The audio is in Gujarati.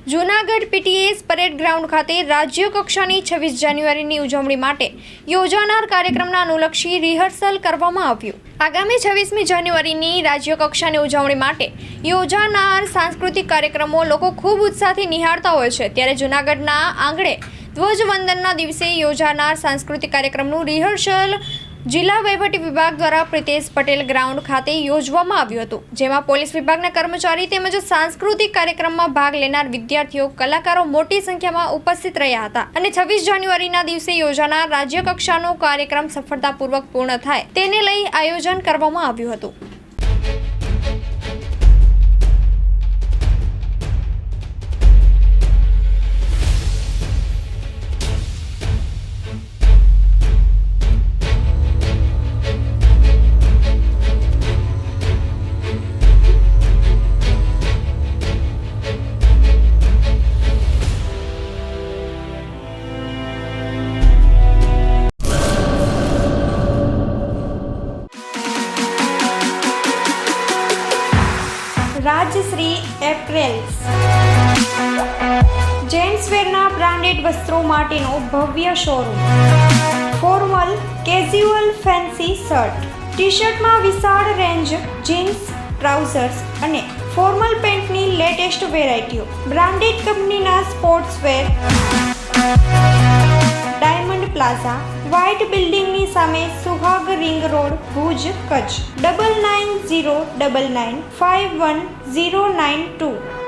જૂનાગઢ પીટીએસ પરેડ ગ્રાઉન્ડ ખાતે રાજ્ય કક્ષાની 26 જાન્યુઆરીની ઉજવણી માટે યોજાનાર કાર્યક્રમના અનુલક્ષી રિહર્સલ કરવામાં આવ્યું. આગામી 26મી જાન્યુઆરીની રાજ્ય કક્ષાની ઉજવણી માટે યોજાનાર સાંસ્કૃતિક કાર્યક્રમો લોકો ખૂબ ઉત્સાહથી નિહાળતા હોય છે. ત્યારે જૂનાગઢના આંગણે ધ્વજવંદનના દિવસે યોજાનાર સાંસ્કૃતિક કાર્યક્રમનું રિહર્સલ જિલ્લા વહીવટી વિભાગ દ્વારા પ્રીતેશ પટેલ ગ્રાઉન્ડ ખાતે યોજવામાં આવ્યું હતું, જેમાં પોલીસ વિભાગના કર્મચારી તેમજ સાંસ્કૃતિક કાર્યક્રમમાં ભાગ લેનાર વિદ્યાર્થીઓ, કલાકારો મોટી સંખ્યામાં ઉપસ્થિત રહ્યા હતા અને 26 જાન્યુઆરીના દિવસે યોજાનાર રાજ્ય કક્ષાનો કાર્યક્રમ સફળતાપૂર્વક પૂર્ણ થાય તેને લઈ આયોજન કરવામાં આવ્યું હતું. રાજશ્રી એપ્રેલ્સ જેન્ટ્સવેરના બ્રાન્ડેડ વસ્ત્રો માટેનો ભવ્ય showroom. Formal, casual, fancy shirt, T શર્ટમાં વિશાળ રેન્જ, જીન્સ, ટ્રાઉઝર્સ અને ફોર્મલ પેન્ટની લેટેસ્ટ વેરાયટીઓ. બ્રાન્ડેડ કંપનીના સ્પોર્ટ્સવેર. ડાયમંડ પ્લાઝા, વ્હાઇટ બિલ્ડિંગની સામે, સુહાગ રિંગ રોડ, ભુજ, કચ્છ. 9909951092.